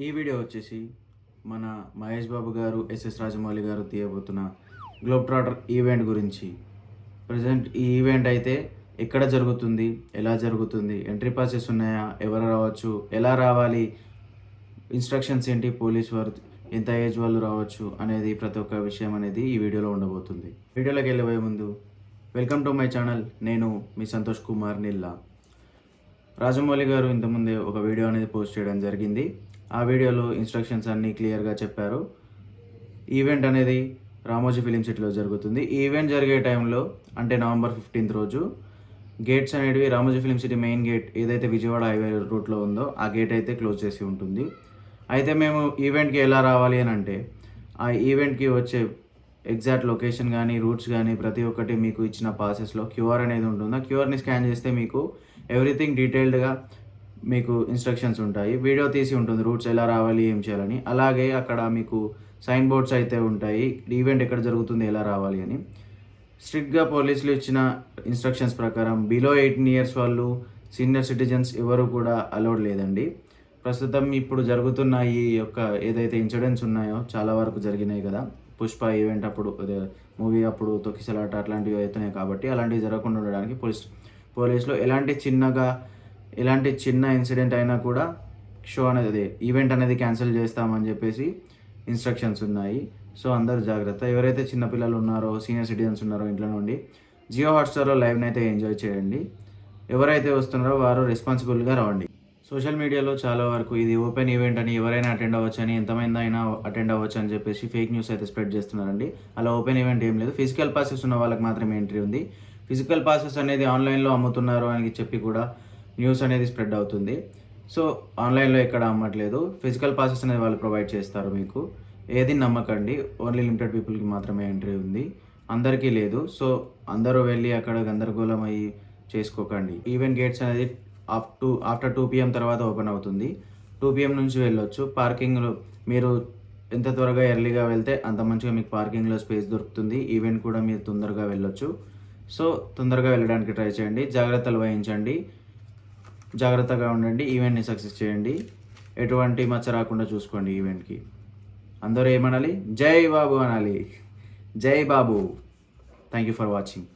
ఈ వీడియో వచ్చేసి మన మహేష్ బాబు గారు ఎస్ఎస్ రాజమౌళి గారు తీయబోతున్న గ్లోబ్ ట్రాటర్ ఈవెంట్ గురించి. ప్రజెంట్ ఈ ఈవెంట్ అయితే ఎక్కడ జరుగుతుంది, ఎలా జరుగుతుంది, ఎంట్రీ పాసెస్ ఉన్నాయా, ఎవరు రావచ్చు, ఎలా రావాలి, ఇన్స్ట్రక్షన్స్ ఏంటి, పోలీస్ వారు ఎంత ఏజ్ వాళ్ళు రావచ్చు అనేది ప్రతి ఒక్క విషయం అనేది ఈ వీడియోలో ఉండబోతుంది. వీడియోలోకి వెళ్ళబోయే ముందు వెల్కమ్ టు మై ఛానల్. నేను మీ సంతోష్ కుమార్ నిల్లా. రాజమౌళి గారు ఇంతకుముందే ఒక వీడియో అనేది పోస్ట్ చేయడం జరిగింది. ఆ వీడియోలో ఇన్స్ట్రక్షన్స్ అన్నీ క్లియర్గా చెప్పారు. ఈవెంట్ అనేది రామోజీ ఫిలిం సిటీలో జరుగుతుంది. ఈ ఈవెంట్ జరిగే టైంలో అంటే నవంబర్ 15th రోజు గేట్స్ అనేటివి Ramoji film city main gate ఏదైతే విజయవాడ హైవే రూట్లో ఉందో ఆ గేట్ అయితే క్లోజ్ చేసి ఉంటుంది. అయితే మేము ఈవెంట్కి ఎలా రావాలి అని అంటే ఆ ఈవెంట్కి వచ్చే ఎగ్జాక్ట్ లొకేషన్ కానీ రూట్స్ కానీ ప్రతి ఒక్కటి మీకు ఇచ్చిన పాసెస్లో క్యూఆర్ అనేది ఉంటుంది. ఆ క్యూఆర్ని స్కాన్ చేస్తే మీకు ఎవ్రీథింగ్ డీటెయిల్డ్గా మీకు ఇన్స్ట్రక్షన్స్ ఉంటాయి. వీడియో తీసి ఉంటుంది రూట్స్ ఎలా రావాలి, ఏం చేయాలని. అలాగే అక్కడ మీకు సైన్ బోర్డ్స్ అయితే ఉంటాయి ఈవెంట్ ఎక్కడ జరుగుతుంది, ఎలా రావాలి అని. స్ట్రిక్ట్గా పోలీసులు ఇచ్చిన ఇన్స్ట్రక్షన్స్ ప్రకారం బిలో 18 years వాళ్ళు, సీనియర్ సిటిజన్స్ ఎవరు కూడా అలౌడ్ లేదండి. ప్రస్తుతం ఇప్పుడు జరుగుతున్న ఈ యొక్క ఏదైతే ఇన్సిడెంట్స్ ఉన్నాయో చాలా వరకు జరిగినాయి కదా. పుష్ప ఈవెంట్ అప్పుడు, మూవీ అప్పుడు తొక్కిసలాట అట్లాంటివి అవుతున్నాయి కాబట్టి అలాంటివి జరగకుండా ఉండడానికి పోలీసులు ఎలాంటి చిన్న ఇన్సిడెంట్ అయినా కూడా షో అనేది ఈవెంట్ అనేది క్యాన్సిల్ చేస్తామని చెప్పేసి ఇన్స్ట్రక్షన్స్ ఉన్నాయి. సో అందరూ జాగ్రత్త. ఎవరైతే చిన్నపిల్లలు ఉన్నారో, సీనియర్ సిటిజన్స్ ఉన్నారో ఇంట్లో నుండి జియో హాట్స్టార్లో లైవ్ని అయితే ఎంజాయ్ చేయండి. ఎవరైతే వస్తున్నారో వారు రెస్పాన్సిబుల్గా రావండి. సోషల్ మీడియాలో చాలా వరకు ఇది ఓపెన్ ఈవెంట్ అని, ఎవరైనా అటెండ్ అవ్వచ్చు అని, ఎంతమంది అయినా అటెండ్ అవ్వచ్చు అని చెప్పేసి ఫేక్ న్యూస్ అయితే స్ప్రెడ్ చేస్తున్నారండి. అలా ఓపెన్ ఈవెంట్ ఏం లేదు. ఫిజికల్ పాసెస్ ఉన్న వాళ్ళకి మాత్రమే ఎంట్రీ ఉంది. ఫిజికల్ పాసెస్ అనేది ఆన్లైన్లో అమ్ముతున్నారు అని చెప్పి కూడా న్యూస్ అనేది స్ప్రెడ్ అవుతుంది. సో ఆన్లైన్లో ఎక్కడ అమ్మట్లేదు. ఫిజికల్ పాసెస్ అనేది వాళ్ళు ప్రొవైడ్ చేస్తారు మీకు. ఏది నమ్మకండి. ఓన్లీ లిమిటెడ్ పీపుల్కి మాత్రమే ఎంట్రీ ఉంది, అందరికీ లేదు. సో అందరూ వెళ్ళి అక్కడ గందరగోళం అయ్యి చేసుకోకండి. ఈవెంట్ గేట్స్ అనేది ఆఫ్టర్ 2 PM తర్వాత ఓపెన్ అవుతుంది. 2 PM నుంచి వెళ్ళొచ్చు. పార్కింగ్లో మీరు ఎంత త్వరగా ఎర్లీగా వెళ్తే అంత మంచిగా మీకు పార్కింగ్లో స్పేస్ దొరుకుతుంది. ఈవెంట్ కూడా మీరు తొందరగా వెళ్ళొచ్చు. సో తొందరగా వెళ్ళడానికి ట్రై చేయండి. జాగ్రత్తలు వహించండి, జాగ్రత్తగా ఉండండి. ఈవెంట్ని సక్సెస్ చేయండి. ఎటువంటి మచ్చ రాకుండా చూసుకోండి ఈవెంట్కి. అందరూ ఏమనాలి? జై బాబు అనాలి. జై Babu. Thank you for watching.